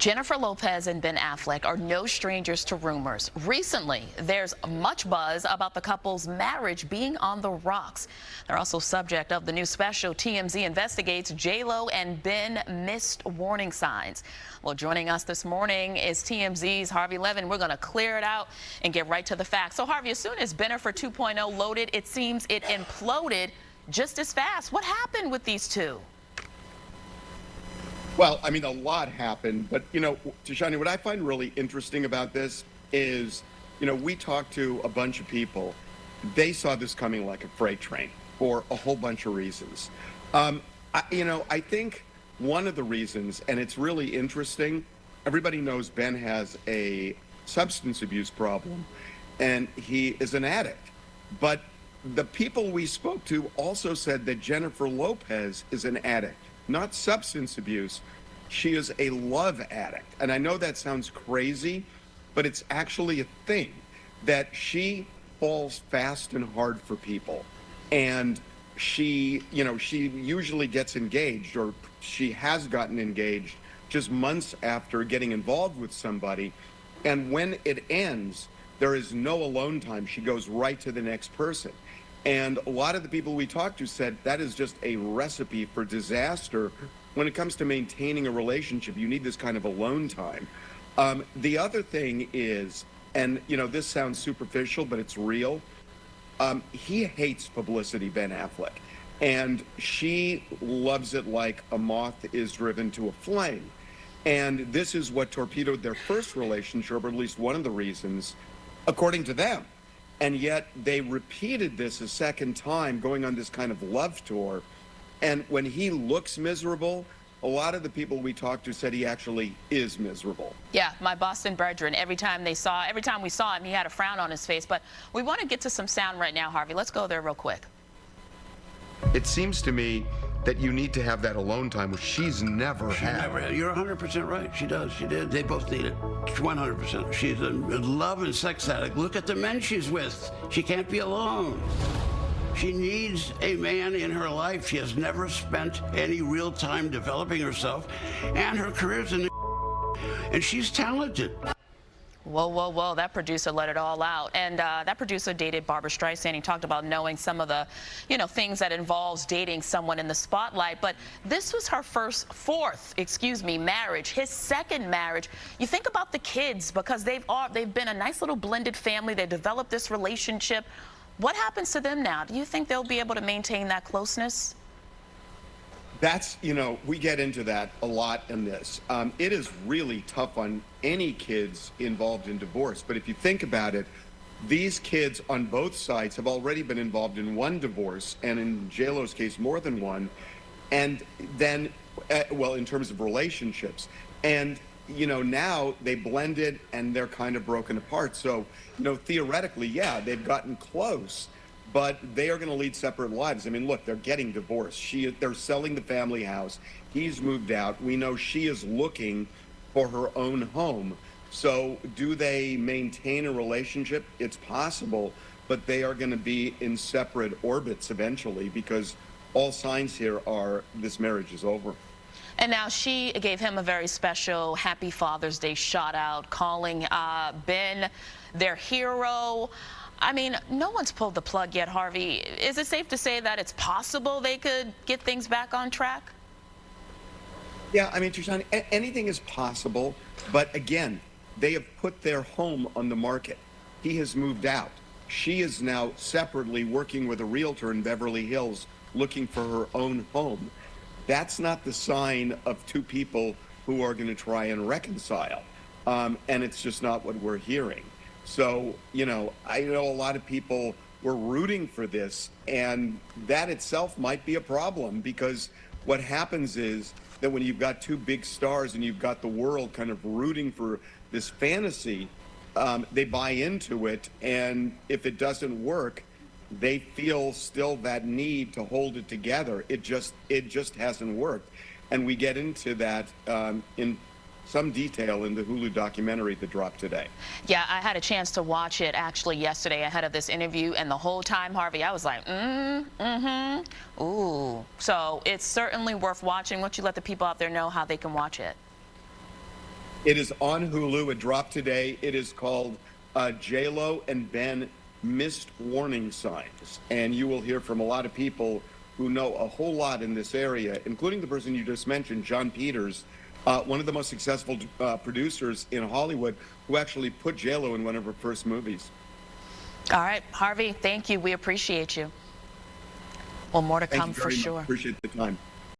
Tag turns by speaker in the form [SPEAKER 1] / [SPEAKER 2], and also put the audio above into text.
[SPEAKER 1] Jennifer Lopez and Ben Affleck are no strangers to rumors. Recently, there's much buzz about the couple's marriage being on the rocks. They're also subject of the new special TMZ investigates J.Lo and Ben missed warning signs. Well, joining us this morning is TMZ's Harvey Levin. We're going to clear it out and get right to the facts. So, Harvey, as soon as Bennifer 2.0 loaded, it seems it imploded just as fast. What happened with these two?
[SPEAKER 2] Well, I mean, a lot happened, but, Tashanea, what I find really interesting about this is, we talked to a bunch of people. They saw this coming like a freight train for a whole bunch of reasons. I think one of the reasons, and it's really interesting, everybody knows Ben has a substance abuse problem, and he is an addict. But the people we spoke to also said that Jennifer Lopez is an addict. Not substance abuse. She is a love addict. And I know that sounds crazy, but it's actually a thing that she falls fast and hard for people. And she usually gets engaged, or she has gotten engaged just months after getting involved with somebody. And when it ends, there is no alone time. She goes right to the next person. And a lot of the people we talked to said that is just a recipe for disaster. When it comes to maintaining a relationship, you need this kind of alone time. The other thing is, and this sounds superficial, but it's real. He hates publicity, Ben Affleck. And she loves it like a moth is driven to a flame. And this is what torpedoed their first relationship, or at least one of the reasons, according to them. And yet they repeated this a second time, going on this kind of love tour. And when he looks miserable, a lot of the people we talked to said he actually is miserable.
[SPEAKER 1] Yeah, my Boston brethren, every time we saw him, he had a frown on his face. But we want to get to some sound right now, Harvey. Let's go there real quick.
[SPEAKER 3] It seems to me that you need to have that alone time, which she's never had.
[SPEAKER 4] You're 100% right. She does. She did. They both need it. 100%. She's a love and sex addict. Look at the men she's with. She can't be alone. She needs a man in her life. She has never spent any real time developing herself, and her career's in the and she's talented.
[SPEAKER 1] Whoa, whoa, whoa, that producer let it all out. And that producer dated Barbra Streisand. He talked about knowing some of the, things that involves dating someone in the spotlight. But this was her fourth marriage, his second marriage. You think about the kids, because they've been a nice little blended family. They developed this relationship. What happens to them now? Do you think they'll be able to maintain that closeness?
[SPEAKER 2] That's, we get into that a lot in this. It is really tough on any kids involved in divorce. But if you think about it, these kids on both sides have already been involved in one divorce, and in J.Lo's case, more than one. And then, in terms of relationships. And, now they blended and they're kind of broken apart. So, theoretically, yeah, they've gotten close, but they are going to lead separate lives. I mean, look, they're getting divorced. They're selling the family house. He's moved out. We know she is looking for her own home. So do they maintain a relationship? It's possible, but they are going to be in separate orbits eventually, because all signs here are this marriage is over.
[SPEAKER 1] And now she gave him a very special Happy Father's Day shout out, calling Ben their hero. I mean, no one's pulled the plug yet, Harvey. Is it safe to say that it's possible they could get things back on track?
[SPEAKER 2] Yeah, I mean, Tashanea, anything is possible. But again, they have put their home on the market. He has moved out. She is now separately working with a realtor in Beverly Hills, looking for her own home. That's not the sign of two people who are going to try and reconcile. And it's just not what we're hearing. So, I know a lot of people were rooting for this, and that itself might be a problem, because what happens is that when you've got two big stars and you've got the world kind of rooting for this fantasy, they buy into it, and if it doesn't work, they feel still that need to hold it together. It just hasn't worked. And we get into that in some detail in the Hulu documentary that dropped today.
[SPEAKER 1] Yeah, I had a chance to watch it actually yesterday ahead of this interview, and the whole time, Harvey, I was like, ooh. So it's certainly worth watching. Why don't you let the people out there know how they can watch it?
[SPEAKER 2] It is on Hulu. It dropped today. It is called J.Lo and Ben Missed Warning Signs. And you will hear from a lot of people who know a whole lot in this area, including the person you just mentioned, John Peters, one of the most successful producers in Hollywood, who actually put J.Lo in one of her first movies.
[SPEAKER 1] All right, Harvey, thank you. We appreciate you. Well, more to come for sure.
[SPEAKER 2] Appreciate the time.